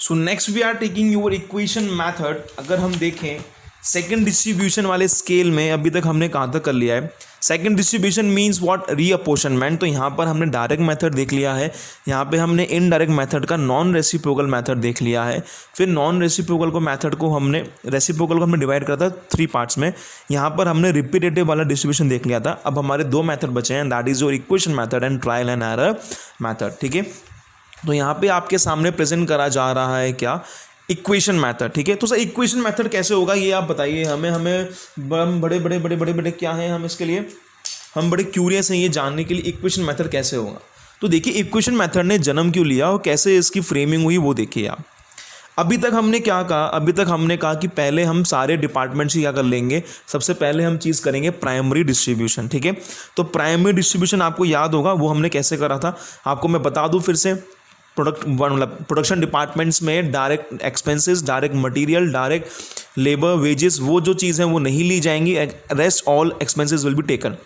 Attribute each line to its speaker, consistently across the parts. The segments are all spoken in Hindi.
Speaker 1: So next we are taking your equation method. अगर हम देखें सेकंड डिस्ट्रीब्यूशन वाले स्केल में अभी तक हमने कहाँ तक कर लिया है। Second distribution means what, reapportionment. तो यहाँ पर हमने डायरेक्ट मेथड देख लिया है, यहाँ पे हमने इनडायरेक्ट मेथड का नॉन रेसिप्रोकल मेथड देख लिया है। फिर नॉन रेसिप्रोकल को मेथड को हमने रेसिप्रोकल को हमने डिवाइड करा था 3 पार्ट्स में। यहाँ पर हमने रिपीटेटिव वाला डिस्ट्रीब्यूशन देख लिया था। अब हमारे 2 मेथड बचे हैं, that is your equation method and trial and error method. ठीक है, तो यहाँ पे आपके सामने प्रेजेंट करा जा रहा है क्या, इक्वेशन मेथड। ठीक है, तो सर इक्वेशन मेथड कैसे होगा ये आप बताइए हमें बड़े क्या हैं हम इसके लिए, हम बड़े क्यूरियस हैं ये जानने के लिए इक्वेशन मेथड कैसे होगा। तो देखिए इक्वेशन मेथड ने जन्म क्यों लिया और कैसे इसकी फ्रेमिंग हुई वो देखिए आप। अभी तक हमने क्या कहा, अभी तक हमने कहा कि पहले हम सारे डिपार्टमेंट्स ही क्या कर लेंगे, सबसे पहले हम चीज़ करेंगे प्राइमरी डिस्ट्रीब्यूशन। ठीक है, तो प्राइमरी डिस्ट्रीब्यूशन आपको याद होगा वो हमने कैसे करा था, आपको मैं बता दूं फिर से। प्रोडक्शन डिपार्टमेंट्स में direct expenses, direct material, direct labour, wages, वो जो चीज़ है वो नहीं ली जाएंगी, rest all expenses will be taken.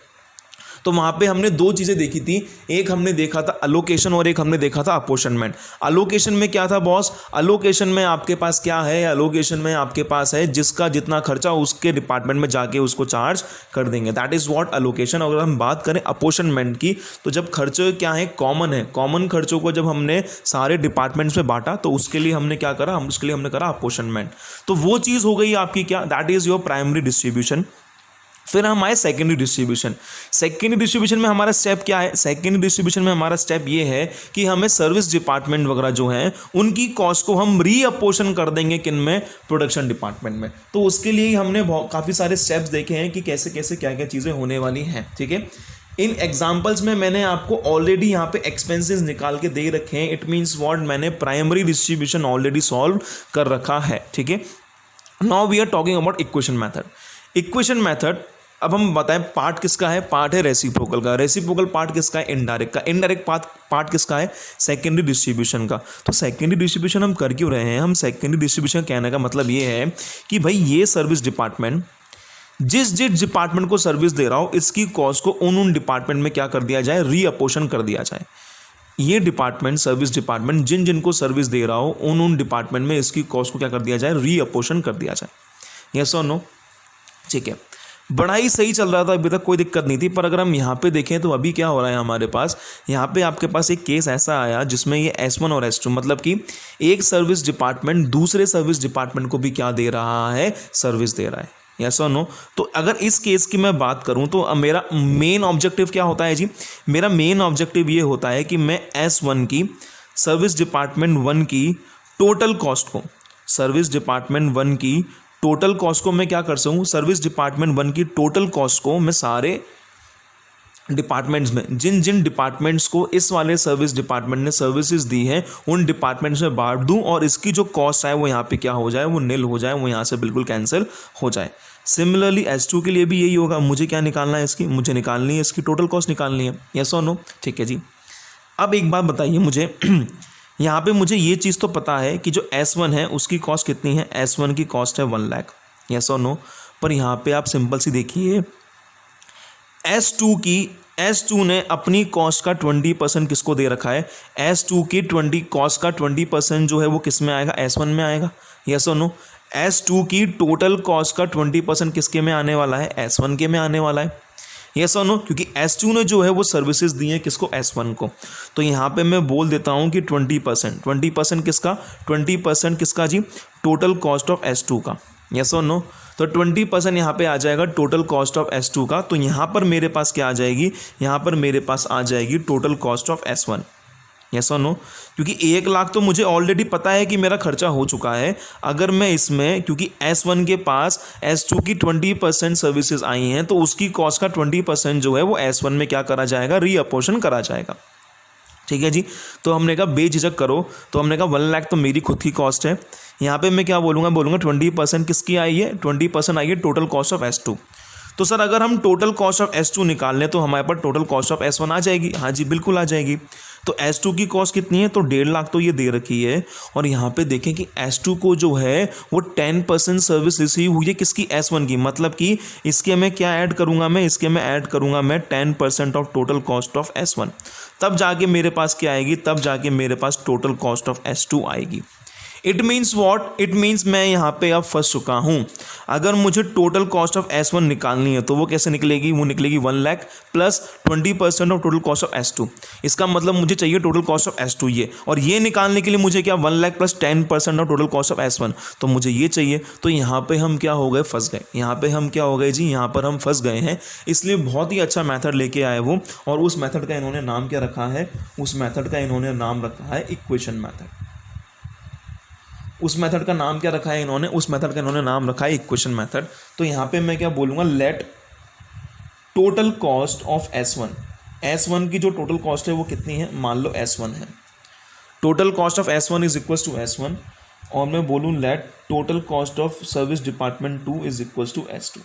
Speaker 1: तो वहाँ पे हमने 2 चीज़ें देखी थी, एक हमने देखा था अलोकेशन और एक हमने देखा था अपोर्शनमेंट। अलोकेशन में क्या था बॉस, अलोकेशन में आपके पास क्या है, अलोकेशन में आपके पास है जिसका जितना खर्चा उसके डिपार्टमेंट में जाके उसको चार्ज कर देंगे, दैट इज़ व्हाट अलोकेशन। अगर हम बात करें अपोर्शनमेंट की, तो जब खर्चे क्या है, कॉमन है, कॉमन खर्चों को जब हमने सारे डिपार्टमेंट्स में बांटा तो उसके लिए हमने क्या करा, उसके लिए हमने करा अपोर्शनमेंट। तो वो चीज़ हो गई आपकी क्या, that is your primary distribution. फिर हम आए सेकेंडरी डिस्ट्रीब्यूशन। सेकेंडरी डिस्ट्रीब्यूशन में हमारा स्टेप क्या है, सेकेंडरी डिस्ट्रीब्यूशन में हमारा स्टेप ये है कि हमें सर्विस डिपार्टमेंट वगैरह जो है उनकी कॉस्ट को हम रीअपोर्शन कर देंगे किन में, प्रोडक्शन डिपार्टमेंट में। तो उसके लिए हमने काफ़ी सारे स्टेप्स देखे हैं कि कैसे कैसे क्या क्या चीज़ें होने वाली हैं। ठीक है, इन एग्जाम्पल्स में मैंने आपको ऑलरेडी यहाँ पे एक्सपेंसेस निकाल के दे रखे हैं। इट मीन्स व्हाट, मैंने प्राइमरी डिस्ट्रीब्यूशन ऑलरेडी सॉल्व कर रखा है। ठीक है, now we are talking about equation method. Equation method अब हम बताएं पार्ट किसका है, पार्ट है रेसिप्रोकल का। रेसिप्रोकल पार्ट किसका है, इनडायरेक्ट का। इनडायरेक्ट पार्ट किसका है, सेकेंडरी डिस्ट्रीब्यूशन का। तो सेकेंडरी डिस्ट्रीब्यूशन हम कर क्यों रहे हैं, हम सेकेंडरी डिस्ट्रीब्यूशन कहने का मतलब ये है कि भाई ये सर्विस डिपार्टमेंट जिस डिपार्टमेंट को सर्विस दे रहा हो इसकी कॉस्ट को उन डिपार्टमेंट में क्या कर दिया जाए, रीअपोर्शन कर दिया जाए। ये डिपार्टमेंट, सर्विस डिपार्टमेंट जिनको सर्विस दे रहा हो उन डिपार्टमेंट में इसकी कॉस्ट को क्या कर दिया जाए, रीअपोर्शन कर दिया जाए। यस और नो, ठीक है। बड़ा ही सही चल रहा था अभी तक, कोई दिक्कत नहीं थी। पर अगर हम यहाँ पे देखें तो अभी क्या हो रहा है हमारे पास, यहाँ पे आपके पास एक केस ऐसा आया जिसमें ये S1 और S2 मतलब कि एक सर्विस डिपार्टमेंट दूसरे सर्विस डिपार्टमेंट को भी क्या दे रहा है, सर्विस दे रहा है। यस और नो। तो अगर इस केस की मैं बात करूँ तो मेरा मेन ऑब्जेक्टिव क्या होता है जी, मेरा मेन ऑब्जेक्टिव ये होता है कि मैं S1 की, सर्विस डिपार्टमेंट 1 की टोटल कॉस्ट को, सर्विस डिपार्टमेंट 1 की टोटल कॉस्ट को मैं क्या कर सकूँ, सर्विस डिपार्टमेंट 1 की टोटल कॉस्ट को मैं सारे डिपार्टमेंट्स में, जिन डिपार्टमेंट्स को इस वाले सर्विस डिपार्टमेंट ने सर्विसेज दी हैं उन डिपार्टमेंट्स में बांट दूं और इसकी जो कॉस्ट है वो यहाँ पे क्या हो जाए, वो निल हो जाए, वो यहाँ से बिल्कुल कैंसिल हो जाए। सिमिलरली S2 के लिए भी यही होगा। मुझे क्या निकालना है इसकी, मुझे निकालनी है इसकी टोटल कॉस्ट निकालनी है। यस और नो, ठीक है जी। अब एक बात बताइए मुझे यहाँ पे मुझे ये चीज़ तो पता है कि जो S1 है उसकी कॉस्ट कितनी है, S1 की कॉस्ट है 1 लाख। यस और नो। पर यहाँ पे आप सिंपल सी देखिए S2 ने अपनी कॉस्ट का 20% किसको दे रखा है, S2 की कॉस्ट का 20% जो है वो किस में आएगा, S1 में आएगा। यस और नो। S2 की टोटल कॉस्ट का 20% किसके में आने वाला है, S1 के में आने वाला है। यस और नो, क्योंकि S2 ने जो है वो सर्विसेज दी हैं किसको, S1 को। तो यहाँ पे मैं बोल देता हूँ कि 20% किसका, 20% किसका जी, टोटल कॉस्ट ऑफ S2 का। यस और नो। तो 20% यहाँ पे आ जाएगा टोटल कॉस्ट ऑफ S2 का। तो यहाँ पर मेरे पास क्या आ जाएगी, यहाँ पर मेरे पास आ जाएगी total cost of S1। Yes और नो, क्योंकि 1 लाख तो मुझे ऑलरेडी पता है कि मेरा खर्चा हो चुका है। अगर मैं इसमें, क्योंकि S1 के पास S2 की 20% सर्विसेज आई हैं तो उसकी कॉस्ट का 20% जो है वो S1 में क्या करा जाएगा, रीअपोर्शन करा जाएगा। ठीक है जी। तो हमने कहा बेझिझक करो, तो हमने कहा 1 लाख तो मेरी खुद की कॉस्ट है। यहाँ पे मैं क्या बोलूँगा 20% किसकी आई है, 20% आई है टोटल कॉस्ट ऑफ S2। तो सर अगर हम टोटल कॉस्ट ऑफ S2 निकाल लें तो हमारे पास टोटल कॉस्ट ऑफ S1 आ जाएगी। हाँ जी बिल्कुल आ जाएगी। तो S2 की कॉस्ट कितनी है, तो 1.5 लाख तो ये दे रखी है। और यहाँ पे देखें कि S2 को जो है वो 10% सर्विस रिसीव हुई है किसकी, S1 की। मतलब कि इसके मैं क्या ऐड करूँगा, मैं इसके में ऐड करूँगा मैं 10% of total cost of S1। तब जाके मेरे पास क्या आएगी, तब जाके मेरे पास टोटल कॉस्ट ऑफ S2 आएगी। It means what, it means मैं यहाँ पे अब फंस चुका हूँ। अगर मुझे टोटल कॉस्ट ऑफ S1 निकालनी है तो वो कैसे निकलेगी, वो निकलेगी 1 lakh plus 20% of total cost of S2। इसका मतलब मुझे चाहिए टोटल कॉस्ट ऑफ S2 ये, और ये निकालने के लिए मुझे क्या 1 lakh plus 10% of total cost of S1, तो मुझे ये चाहिए। तो यहाँ पे हम क्या हो गए, फंस गए। यहाँ पे हम क्या हो गए जी, यहाँ पर हम फंस गए हैं। इसलिए बहुत ही अच्छा मेथड लेके आए वो, और उस मेथड का इन्होंने नाम क्या रखा है, उस मेथड का इन्होंने नाम रखा है इक्वेशन मेथड। उस मेथड का नाम क्या रखा है इन्होंने, उस मेथड का इन्होंने नाम रखा है इक्वेशन मेथड। तो यहाँ पे मैं क्या बोलूँगा, late total cost of S1 की जो टोटल कॉस्ट है वो कितनी है, मान लो S1 है। Total cost of S1 is equal to S1, और मैं बोलूँ let total cost of service department 2 is equal to S2।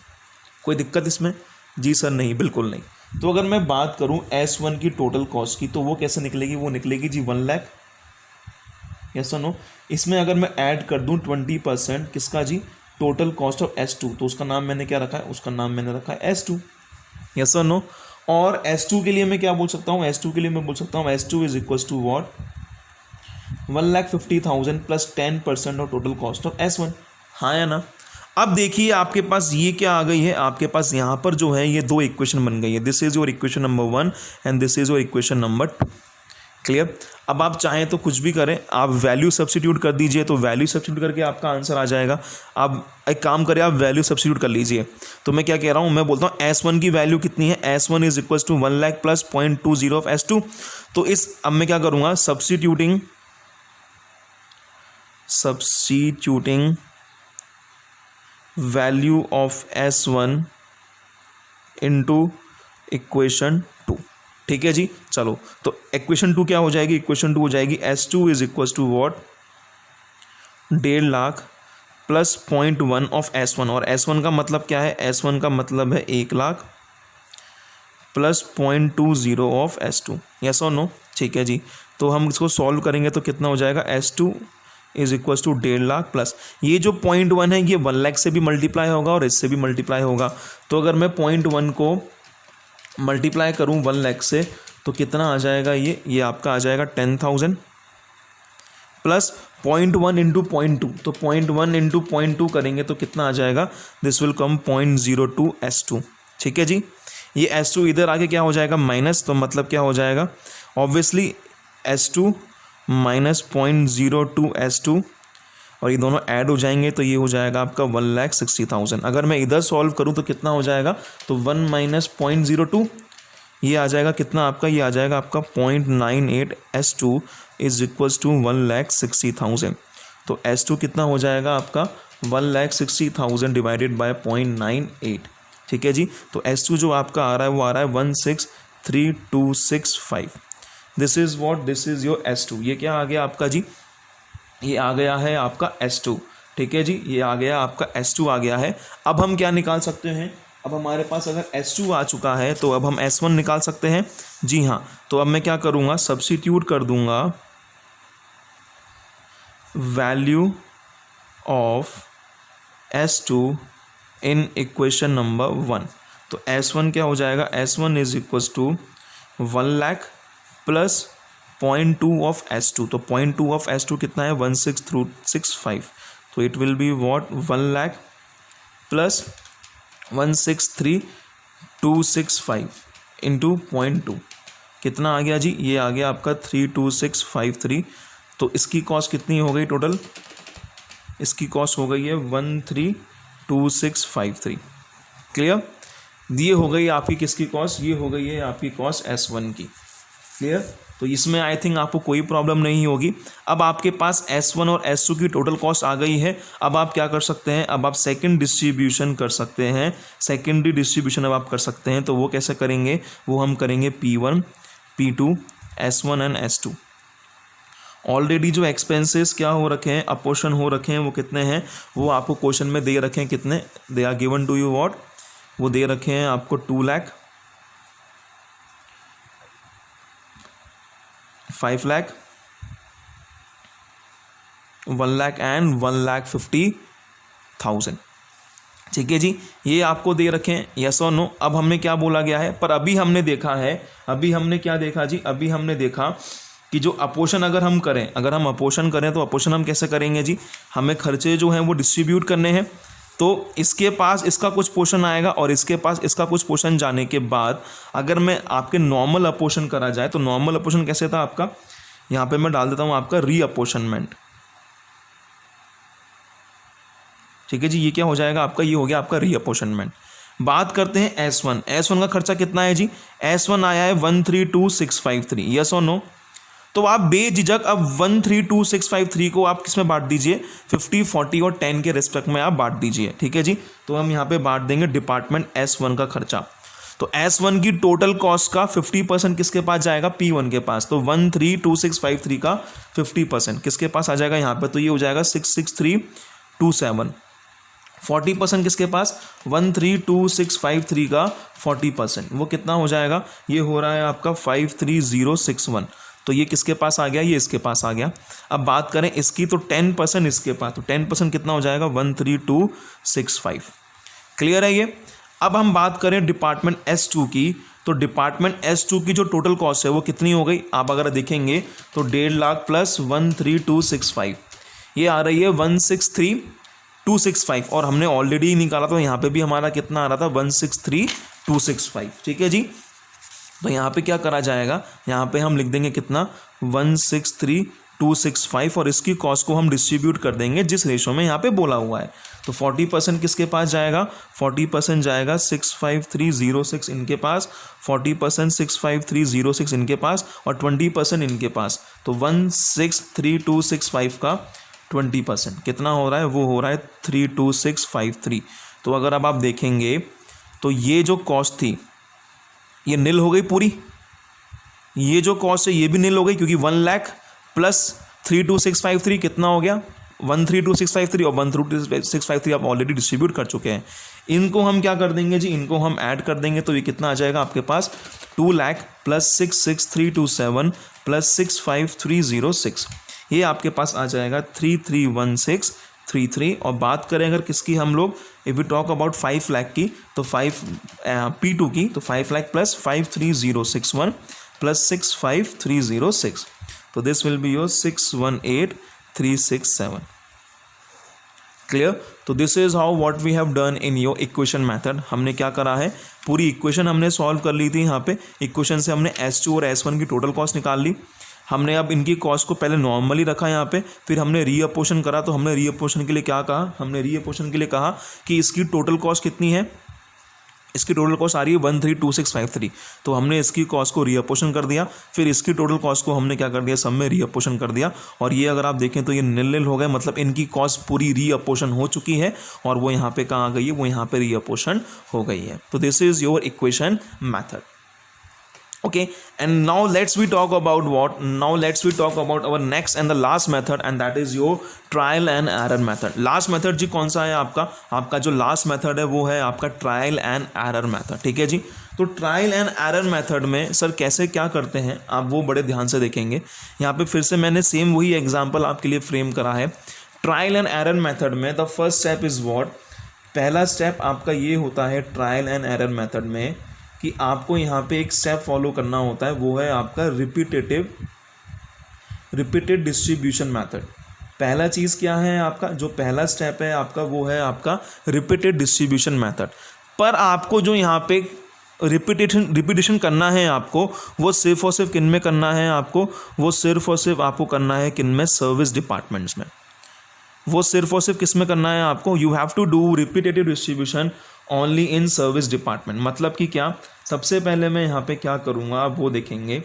Speaker 1: कोई दिक्कत इसमें? जी सर नहीं, बिल्कुल नहीं। तो अगर मैं बात करूँ S1 की टोटल कॉस्ट की, तो वो कैसे निकलेगी, वो निकलेगी जी 1 लाख, यस और नो। इसमें अगर मैं ऐड कर दूं 20% किसका जी, टोटल कॉस्ट ऑफ S2, तो उसका नाम मैंने क्या रखा है, उसका नाम मैंने रखा है S2, यस और नो। और S2 के लिए मैं क्या बोल सकता हूँ, S2 के लिए मैं बोल सकता हूँ S2 is equal to what, 1,50,000 plus 10% of total cost of S1, हाँ या ना। अब देखिए आपके पास ये क्या आ गई है, आपके पास यहाँ पर जो है ये दो इक्वेशन बन गई है। This is your equation number 1 and this is your equation number 2। Clear? अब आप चाहें तो कुछ भी करें, आप वैल्यू सब्स्टिट्यूट कर दीजिए, तो वैल्यू सब्स्टिट्यूट करके आपका आंसर आ जाएगा। आप एक काम करें, आप वैल्यू सब्स्टिट्यूट कर लीजिए। तो मैं क्या कह रहा हूँ, मैं बोलता हूँ S1 की वैल्यू कितनी है, S1 is equal to 1 lakh plus 0.20 of S2। तो इस अब मैं क्या करूँगा, substituting value of S1 into equation 2। ठीक है जी, चलो तो इक्वेशन 2 क्या हो जाएगी, इक्वेशन 2 हो जाएगी S2 is equal to what, 1.5 lakh plus 0.1 of S1, और S1 का मतलब क्या है, S1 का मतलब है 1 lakh plus 0.20 of S2, yes और नो। ठीक है जी, तो हम इसको सॉल्व करेंगे तो कितना हो जाएगा, S2 is equal to 1.5 lakh plus ये जो 0.1 है ये 1 लाख से भी मल्टीप्लाई होगा और इससे भी मल्टीप्लाई होगा। तो अगर मैं 0.1 को मल्टीप्लाई करूँ 1 लाख से तो कितना आ जाएगा, ये आपका आ जाएगा 10,000 प्लस 0.1 इंटू 0.2, तो 0.1 इंटू 0.2 करेंगे तो कितना आ जाएगा, दिस विल कम 0.02 S2। ठीक है जी, ये S2 इधर आके क्या हो जाएगा माइनस, तो मतलब क्या हो जाएगा, ऑब्वियसली S2 माइनस 0.02 S2, और ये दोनों ऐड हो जाएंगे तो ये हो जाएगा आपका 1,60,000। अगर मैं इधर सॉल्व करूं तो कितना हो जाएगा, तो 1 माइनस 0.02 ये आ जाएगा कितना आपका, ये आ जाएगा आपका 0.98 S2 इज इक्वल्स टू 1,60,000। तो S2 कितना हो जाएगा आपका 1,60,000 डिवाइडेड बाय 0.98। ठीक है जी, तो S2 जो आपका आ रहा है वो आ रहा है 1,63,265। This is what, this is your S2। ये क्या आ गया आपका जी, ये आ गया है आपका S2। ठीक है जी, ये आ गया आपका S2 आ गया है। अब हम क्या निकाल सकते हैं, अब हमारे पास अगर S2 आ चुका है तो अब हम S1 निकाल सकते हैं। जी हाँ, तो अब मैं क्या करूँगा, सब्स्टिट्यूट कर दूंगा value of S2 in equation number 1। तो S1 क्या हो जाएगा, S1 is equal to 1 lakh plus 0.2 of S2, तो 0.2 ऑफ S2 कितना है 1,63,265, तो it will be what 1 lakh plus 1,63,265 into 0.2 कितना आ गया जी, ये आ गया आपका 32653। तो इसकी कॉस्ट कितनी हो गई टोटल, इसकी कॉस्ट हो गई है 132653। क्लियर, ये हो गई आपकी किसकी कॉस्ट, ये हो गई है आपकी कॉस्ट S1 की। क्लियर, तो इसमें आई थिंक आपको कोई प्रॉब्लम नहीं होगी। अब आपके पास S1 और S2 की टोटल कॉस्ट आ गई है। अब आप क्या कर सकते हैं, अब आप सेकंड डिस्ट्रीब्यूशन कर सकते हैं, सेकेंडरी डिस्ट्रीब्यूशन अब आप कर सकते हैं। तो वो कैसे करेंगे, वो हम करेंगे P1 P2 S1 and S2। Already जो एक्सपेंसेस क्या हो रखे हैं, अपोर्शन हो रखे हैं, वो कितने हैं, वो आपको क्वेश्चन में दे रखे हैं कितने, they are given to you what, वो दे रखे हैं आपको 2 लाख, 5 लाख, 1 लाख एंड 1,50,000। ठीक है जी, ये आपको दे रखे हैं, यस और नो। अब हमने क्या बोला गया है, पर अभी हमने देखा है, अभी हमने क्या देखा जी, अभी हमने देखा कि जो अपोषण अगर हम अपोषण करें तो अपोषण हम कैसे करेंगे जी, हमें खर्चे जो हैं वो डिस्ट्रीब्यूट करने हैं। तो इसके पास इसका कुछ पोर्शन आएगा और इसके पास इसका कुछ पोर्शन जाने के बाद अगर मैं आपके नॉर्मल अपोषण करा जाए तो नॉर्मल अपोषण कैसे था आपका, यहाँ पे मैं डाल देता हूँ आपका रीअपोषणमेंट। ठीक है जी, ये क्या हो जाएगा आपका, ये हो गया आपका रीअपोषणमेंट। बात करते हैं S1। S1 का खर्चा कितना है जी, S1 आया है 132653, यस और नो। तो आप बेझिझक अब 132653 को आप किस में बांट दीजिए, 50, 40 और 10 के रिस्पेक्ट में आप बांट दीजिए। ठीक है जी, तो हम यहाँ पे बांट देंगे डिपार्टमेंट S1 का खर्चा। तो S1 की टोटल कॉस्ट का 50% किसके पास जाएगा, P1 के पास। तो 132653 का 50% किसके पास आ जाएगा यहाँ पे, तो ये हो जाएगा 66327। 40% किसके पास, 132653 का 40%, वो कितना हो जाएगा, ये हो रहा है आपका 53061। तो ये किसके पास आ गया, ये इसके पास आ गया। अब बात करें इसकी तो 10% इसके पास, तो 10% कितना हो जाएगा, 13265। क्लियर है ये। अब हम बात करें डिपार्टमेंट S2 की, तो डिपार्टमेंट S2 की जो टोटल कॉस्ट है वो कितनी हो गई, आप अगर देखेंगे तो 1.5 लाख प्लस 13265, ये आ रही है 163,265 और हमने ऑलरेडी निकाला तो यहाँ पे भी हमारा कितना आ रहा था, 163,265। ठीक है जी, तो यहाँ पे क्या करा जाएगा, यहाँ पे हम लिख देंगे कितना, 163,265 और इसकी कॉस्ट को हम डिस्ट्रीब्यूट कर देंगे जिस रेशो में यहाँ पे बोला हुआ है। तो 40% किसके पास जाएगा, 40% जाएगा 65306 इनके पास, 40% 65306 इनके पास और 20% इनके पास। तो 163,265 का 20% कितना हो रहा है, वो हो रहा है 32653। तो अगर अब आप देखेंगे तो ये जो कॉस्ट थी ये नील हो गई पूरी, ये जो कॉस्ट है ये भी नील हो गई, क्योंकि 1 लाख प्लस 32653 कितना हो गया, 132,653 और 132,653 आप ऑलरेडी डिस्ट्रीब्यूट कर चुके हैं। इनको हम क्या कर देंगे जी, इनको हम ऐड कर देंगे तो ये कितना आ जाएगा आपके पास, 2 लाख प्लस 66327 प्लस 65306, ये आपके पास आ जाएगा 331633। और बात करें अगर किसकी हम लोग, if we talk about 5 lakh की, तो P2 की, तो 5 लाख प्लस 53061 प्लस 65306, तो this will be your 618367। Clear. तो this is how what we have done in your equation method. हमने क्या करा है, पूरी इक्वेशन हमने सॉल्व कर ली थी। यहाँ पे इक्वेशन से हमने S2 और S1 की टोटल कॉस्ट निकाल ली। हमने अब इनकी कॉस्ट को पहले नॉर्मली रखा यहाँ पे, फिर हमने रीअपोषण करा। तो हमने रीअपोषण के लिए क्या कहा, हमने रीअपोषण के लिए कहा कि इसकी टोटल कॉस्ट कितनी है, इसकी टोटल कॉस्ट आ रही है 132,653। तो हमने इसकी कॉस्ट को रीअपोषण कर दिया, फिर इसकी टोटल कॉस्ट को हमने क्या कर दिया, सब में रीअपोषण कर दिया। और ये अगर आप देखें तो ये नील हो गए, मतलब इनकी कॉस्ट पूरी रीअपोषण हो चुकी है और वो यहाँ पे कहाँ आ गई है, वो यहाँ पे रीअपोषण हो गई है। तो this is your equation method. Okay, and now let's we talk about what, now let's we talk about our next and the last method, and that is your trial and error method. last method जी कौन सा है आपका जो last method है वो है आपका trial and error method। ठीक है जी। तो ट्रायल एंड एरर मेथड में सर कैसे क्या करते हैं आप वो बड़े ध्यान से देखेंगे। यहाँ पे फिर से मैंने सेम वही एग्जांपल आपके लिए फ्रेम करा है। ट्रायल एंड एरर मेथड में the first step is what, पहला स्टेप आपका ये होता है ट्रायल एंड एरर मेथड में कि आपको यहाँ पे एक स्टेप फॉलो करना होता है, वो है आपका रिपीटेड डिस्ट्रीब्यूशन मेथड। पहला चीज़ क्या है आपका, जो पहला स्टेप है आपका वो है आपका रिपीटेड डिस्ट्रीब्यूशन मेथड। पर आपको जो यहाँ पे रिपीटेशन करना है आपको, वो सिर्फ और सिर्फ किन में करना है आपको, वो सिर्फ और सिर्फ आपको करना है किन में, सर्विस डिपार्टमेंट्स में। वो सिर्फ और सिर्फ किस में करना है आपको, you have to do repetitive distribution only in service department. मतलब कि क्या, सबसे पहले मैं यहाँ पे क्या करूँगा आप वो देखेंगे।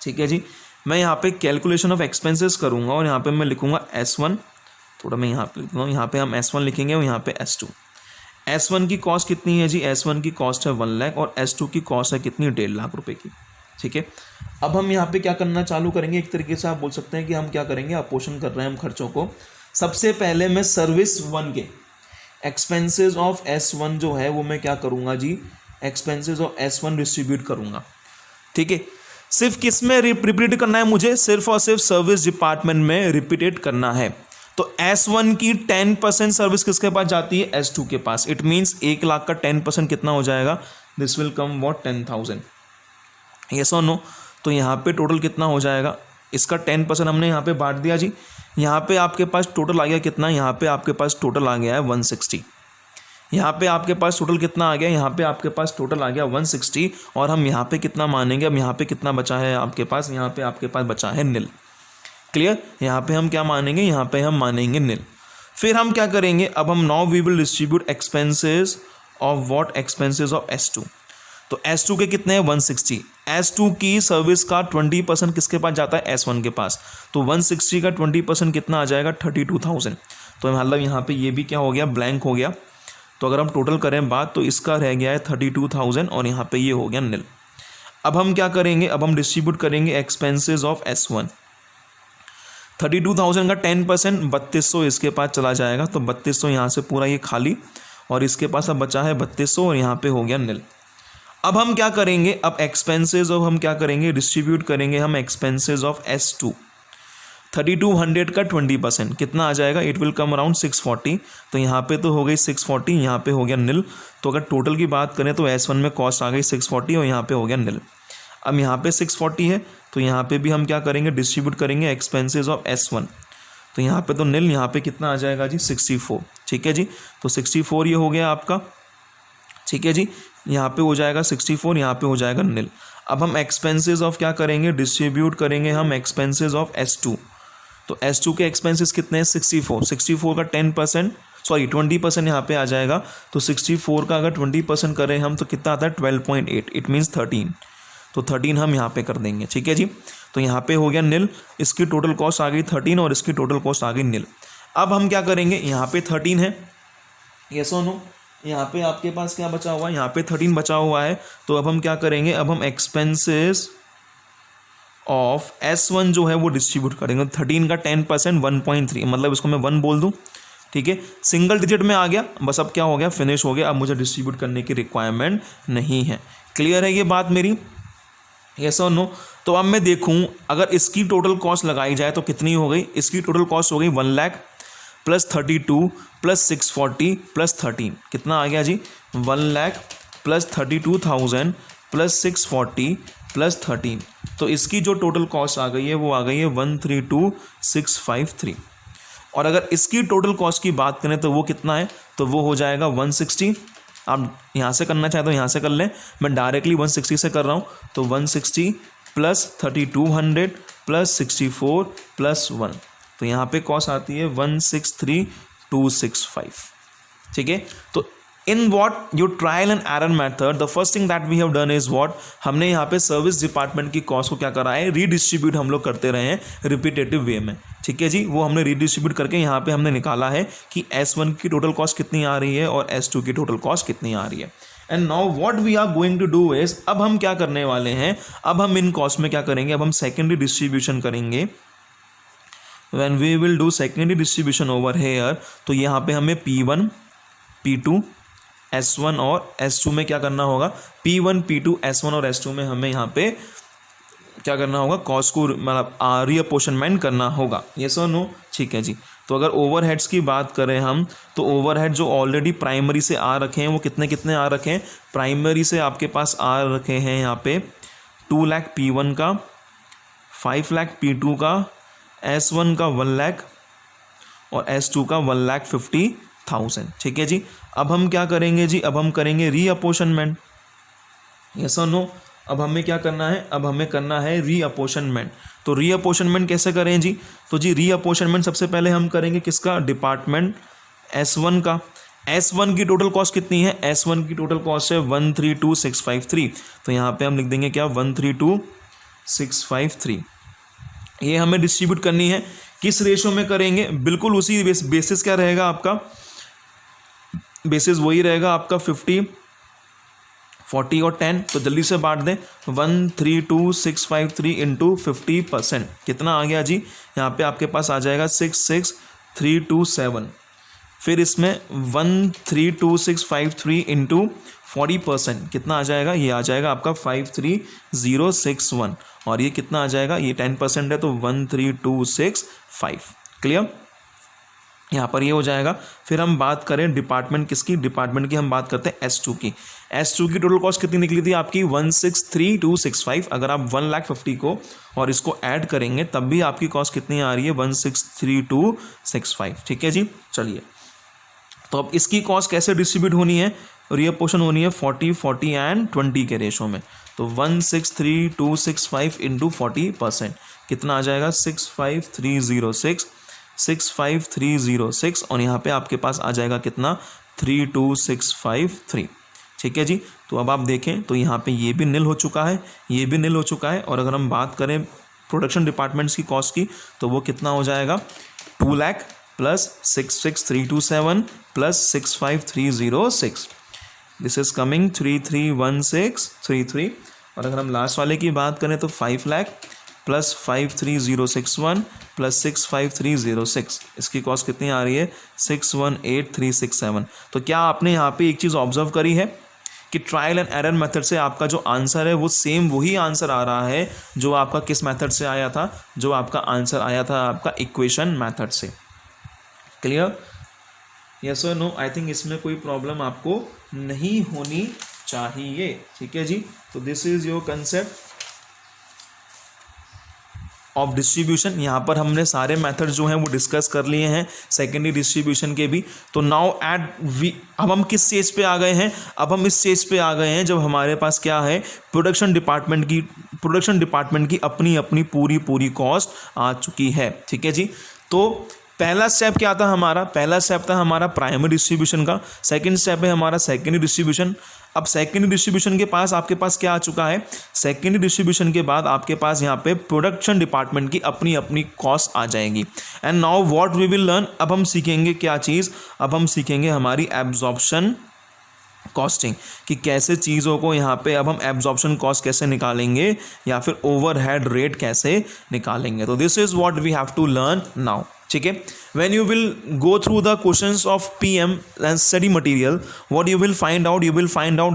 Speaker 1: ठीक है जी, मैं यहाँ पे कैलकुलेशन ऑफ एक्सपेंसेस करूँगा और यहाँ पे मैं लिखूँगा S1, थोड़ा मैं यहाँ पे लिखूँगा, यहाँ पे हम S1 लिखेंगे और यहाँ पे S2। S1 की कॉस्ट कितनी है जी, S1 की कॉस्ट है 1 लाख और S2 की कॉस्ट है कितनी, 1.5 लाख रुपए की। ठीक है, अब हम यहाँ पे क्या करना चालू करेंगे, एक तरीके से आप बोल सकते हैं कि हम क्या करेंगे, अपोषण कर रहे हैं हम खर्चों को। सबसे पहले मैं सर्विस 1 के एक्सपेंसेस ऑफ S1 जो है वो मैं क्या करूँगा जी, एक्सपेंसेस ऑफ S1 डिस्ट्रीब्यूट करूँगा। ठीक है, सिर्फ किस में रिपीट करना है मुझे, सिर्फ और सिर्फ सर्विस डिपार्टमेंट में रिपीटेड करना है। तो S1 की 10% सर्विस किसके पास जाती है, S2 के पास। इट मीन्स 1 लाख का 10% कितना हो जाएगा, this will come what, 10,000। Yes और नो। तो यहाँ पे टोटल कितना हो जाएगा, इसका 10% हमने यहाँ पे बांट दिया जी। यहाँ पे आपके पास टोटल आ गया कितना, यहाँ पे आपके पास टोटल आ गया है 160। यहाँ पे आपके पास टोटल कितना आ गया, यहाँ पे आपके पास टोटल आ गया 160। और हम यहाँ पे कितना मानेंगे, अब यहाँ पे कितना बचा है आपके पास, यहाँ पे आपके पास बचा है नील। क्लियर, यहाँ पे हम क्या मानेंगे, यहाँ पे हम मानेंगे नील। फिर हम क्या करेंगे, अब हम now we will distribute expenses of what, expenses of S2। तो S2 के कितने हैं 160। S2 की सर्विस का 20% किसके पास जाता है, S1 के पास। तो 160 का 20% कितना आ जाएगा, 32,000। तो मतलब यहाँ पे ये भी क्या हो गया, ब्लैंक हो गया। तो अगर हम टोटल करें बात, तो इसका रह गया है 32,000 और यहाँ पे ये हो गया नील। अब हम क्या करेंगे, अब हम डिस्ट्रीब्यूट करेंगे एक्सपेंसेस ऑफ S1। 32,000 का 10% 3200 इसके पास चला जाएगा। तो 3200 यहाँ से पूरा ये खाली, और इसके पास अब बचा है 3200 और यहाँ पे हो गया नील। अब हम क्या करेंगे, अब एक्सपेंसेस ऑफ हम क्या करेंगे, डिस्ट्रीब्यूट करेंगे हम एक्सपेंसेस ऑफ S2। 3200 का 20% कितना आ जाएगा, इट विल कम अराउंड 640। तो यहाँ पे तो हो गई 640, यहाँ पे हो गया नील। तो अगर टोटल की बात करें तो S1 में कॉस्ट आ गई 640 और यहाँ पे हो गया नील। अब यहाँ पे 640 है, तो यहाँ पे भी हम क्या करेंगे, डिस्ट्रीब्यूट करेंगे एक्सपेंसेस ऑफ S1। तो यहाँ पे तो नील, यहाँ पे कितना आ जाएगा जी 64। ठीक है जी, तो 64 ये हो गया आपका। ठीक है जी, यहाँ पे हो जाएगा 64, यहाँ पे हो जाएगा नील। अब हम एक्सपेंसेस ऑफ क्या करेंगे, डिस्ट्रीब्यूट करेंगे हम एक्सपेंसेस ऑफ S2। तो S2 के एक्सपेंसेस कितने हैं 64। 64 का 10% सॉरी 20% यहाँ पे आ जाएगा। तो 64 का अगर 20% करें हम तो कितना आता है 12.8, इट मीन्स 13। तो 13 हम यहाँ पे कर देंगे। ठीक है जी, तो यहाँ पे हो गया नील। इसकी टोटल कॉस्ट आ गई 13 और इसकी टोटल कॉस्ट आ गई नील। अब हम क्या करेंगे, यहाँ पे 13 है, यस और नो। यहाँ पे आपके पास क्या बचा हुआ है, यहाँ पे 13 बचा हुआ है। तो अब हम क्या करेंगे, अब हम एक्सपेंसेस ऑफ S1 जो है वो डिस्ट्रीब्यूट करेंगे। 13 का 10% 1.3, मतलब इसको मैं 1 बोल दूँ। ठीक है, सिंगल डिजिट में आ गया, बस अब क्या हो गया, फिनिश हो गया। अब मुझे डिस्ट्रीब्यूट करने की रिक्वायरमेंट नहीं है। क्लियर है ये बात मेरी, यस और नो। तो अब मैं देखूं अगर इसकी टोटल कॉस्ट लगाई जाए तो कितनी हो गई, इसकी टोटल कॉस्ट हो गई 1 लाख प्लस 32 प्लस 640 प्लस 13, कितना आ गया जी 1 लाख प्लस 32,000 प्लस 640 प्लस 13। तो इसकी जो टोटल कॉस्ट आ गई है वो आ गई है 132,653। और अगर इसकी टोटल कॉस्ट की बात करें तो वो कितना है, तो वो हो जाएगा 160। आप यहाँ से करना चाहे तो यहाँ से कर लें, मैं डायरेक्टली 160 से कर रहा हूँ। तो 160 प्लस 3200 प्लस 64 प्लस 1, तो यहाँ पे कॉस्ट आती है 163,265। ठीक है, तो in what your trial and error method the first thing that we have done is what, हमने यहाँ पे सर्विस डिपार्टमेंट की कॉस्ट को क्या करा है, रीडिस्ट्रीब्यूट हम लोग करते रहे हैं रिपीटेटिव वे में। ठीक है जी, वो हमने रीडिस्ट्रीब्यूट करके यहाँ पे हमने निकाला है कि S1 की टोटल कॉस्ट कितनी आ रही है और S2 की टोटल कॉस्ट कितनी आ रही है। And now what we are going to do is, अब हम क्या करने वाले हैं, अब हम इन कॉस्ट में क्या करेंगे, अब हम सेकेंडरी डिस्ट्रीब्यूशन करेंगे। When we will do secondary distribution over here, तो यहाँ पे हमें P1, P2, S1 और S2 में क्या करना होगा, P1, P2, S1 और S2 में हमें यहाँ पे क्या करना होगा, कॉस्ट को मतलब रीअपोर्शनमेंट करना होगा। यस और नो, ठीक है जी। तो अगर ओवरहेड्स की बात करें हम, तो ओवरहेड जो ऑलरेडी प्राइमरी से आ रखे हैं वो कितने कितने आ रखे हैं, प्राइमरी से आपके पास आ रखे हैं यहाँ पे 2 लाख P1 का, 5 लाख P2 का, S1 का 1 लाख और S2 का 1,50,000। ठीक है जी, अब हम क्या करेंगे जी, अब हम करेंगे रीअपोर्शनमेंट। यस और नो, अब हमें क्या करना है, अब हमें करना है रीअपोर्शनमेंट। तो रीअपोर्शनमेंट कैसे करें जी, तो जी रीअपोर्शनमेंट सबसे पहले हम करेंगे किसका, डिपार्टमेंट S1 का। S1 की टोटल कॉस्ट कितनी है, S1 की टोटल कॉस्ट है 132,653। तो यहाँ पे हम लिख देंगे क्या, 132,653। ये हमें डिस्ट्रीब्यूट करनी है, किस रेशो में करेंगे, बिल्कुल उसी बेसिस क्या रहेगा आपका, बेसिस वही रहेगा आपका 50, 40 और 10। तो जल्दी से बांट दें, 132,653 इंटू 50%, कितना आ गया जी, यहाँ पे आपके पास आ जाएगा 66,327। फिर इसमें 132,653 इंटू 40%, कितना आ जाएगा, ये आ जाएगा आपका 53,061। और ये कितना आ जाएगा, ये 10% है तो 13,265। क्लियर, यहाँ पर ये हो जाएगा। फिर हम बात करें डिपार्टमेंट किसकी, डिपार्टमेंट की हम बात करते हैं S2 की। S2 की टोटल कॉस्ट कितनी निकली थी आपकी 163,265। अगर आप 1,50,000 को और इसको ऐड करेंगे तब भी आपकी कॉस्ट कितनी आ रही है 163,265। ठीक है जी। चलिए, तो अब इसकी कॉस्ट कैसे डिस्ट्रीब्यूट होनी है, रीअपोर्शन होनी है 40, 40 एंड 20 के रेशो में। तो 163,265 इंटू 40% कितना आ जाएगा 65306 और यहाँ पे आपके पास आ जाएगा कितना 32,653। ठीक है जी। तो अब आप देखें तो यहाँ पे ये भी निल हो चुका है, ये भी निल हो चुका है। और अगर हम बात करें प्रोडक्शन डिपार्टमेंट्स की कॉस्ट की तो वो कितना हो जाएगा 2 lakh plus 66,327 plus 65,306, this is coming 33,1633। और अगर हम लास्ट वाले की बात करें तो 5 लाख प्लस 53,061 प्लस 65,306, इसकी कॉस्ट कितनी आ रही है 61,8367। तो क्या आपने यहाँ पे एक चीज़ ऑब्जर्व करी है कि ट्रायल एंड एरर मेथड से आपका जो आंसर है वो सेम वही आंसर आ रहा है जो आपका किस मेथड से आया था, जो आपका आंसर आया था आपका इक्वेशन मेथड से। क्लियर? यस और नो? आई थिंक इसमें कोई प्रॉब्लम आपको नहीं होनी चाहिए। ठीक है जी। तो this is your concept of distribution. यहाँ पर हमने सारे मेथड जो हैं वो डिस्कस कर लिए हैं, सेकेंडरी डिस्ट्रीब्यूशन के भी। तो नाउ अब हम किस स्टेज पे आ गए हैं, अब हम इस स्टेज पे आ गए हैं जब हमारे पास क्या है प्रोडक्शन डिपार्टमेंट की अपनी अपनी पूरी कॉस्ट आ चुकी है। ठीक है जी। तो पहला स्टेप क्या था हमारा, पहला स्टेप था हमारा प्राइमरी डिस्ट्रीब्यूशन का, सेकंड स्टेप है हमारा सेकेंडरी डिस्ट्रीब्यूशन। अब सेकेंडरी डिस्ट्रीब्यूशन के पास आपके पास क्या आ चुका है, सेकेंडरी डिस्ट्रीब्यूशन के बाद आपके पास यहाँ पे प्रोडक्शन डिपार्टमेंट की अपनी अपनी कॉस्ट आ जाएगी। And now what we will learn, अब हम सीखेंगे क्या चीज़, अब हम सीखेंगे हमारी एब्जॉर्प्शन कॉस्टिंग, कि कैसे चीज़ों को यहाँ पे अब हम एब्जॉर्प्शन कॉस्ट कैसे निकालेंगे या फिर ओवरहेड रेट कैसे निकालेंगे। तो this is what we have to learn now. ठीक है। when you will go through the questions of PM and study material, what you will find out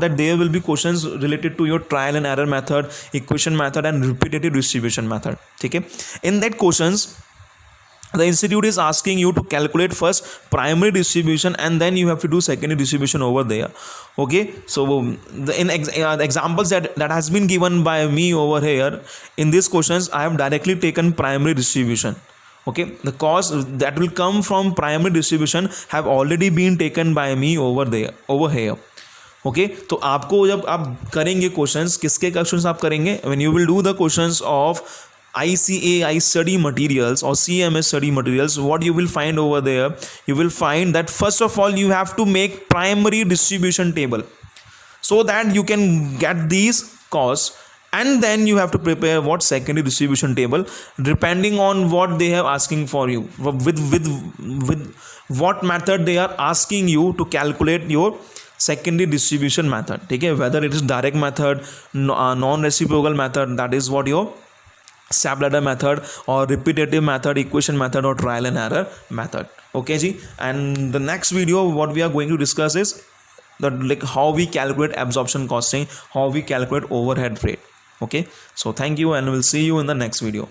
Speaker 1: that there will be questions related to your trial and error method, equation method and repetitive distribution method. ठीक है। in that questions the institute is asking you to calculate first primary distribution and then you have to do secondary distribution over there. Okay, so the examples that has been given by me over here in these questions, I have directly taken primary distribution. Okay, the cost that will come from primary distribution have already been taken by me over here. Okay, तो आपको जब आप करेंगे क्वेश्चंस, किसके क्वेश्चंस आप करेंगे, when you will do the questions of ICAI study materials or CMS study materials, what you will find over there, you will find that first of all you have to make primary distribution table so that you can get these costs, and then you have to prepare what secondary distribution table depending on what they have asking for you, with what method they are asking you to calculate your secondary distribution method. ठीक है, whether it is direct method, non-reciprocal method, that is what your step ladder method or repetitive method, equation method or trial and error method. Okay ji, and the next video what we are going to discuss is that like how we calculate absorption costing, how we calculate overhead rate. Okay, so thank you and we'll see you in the next video.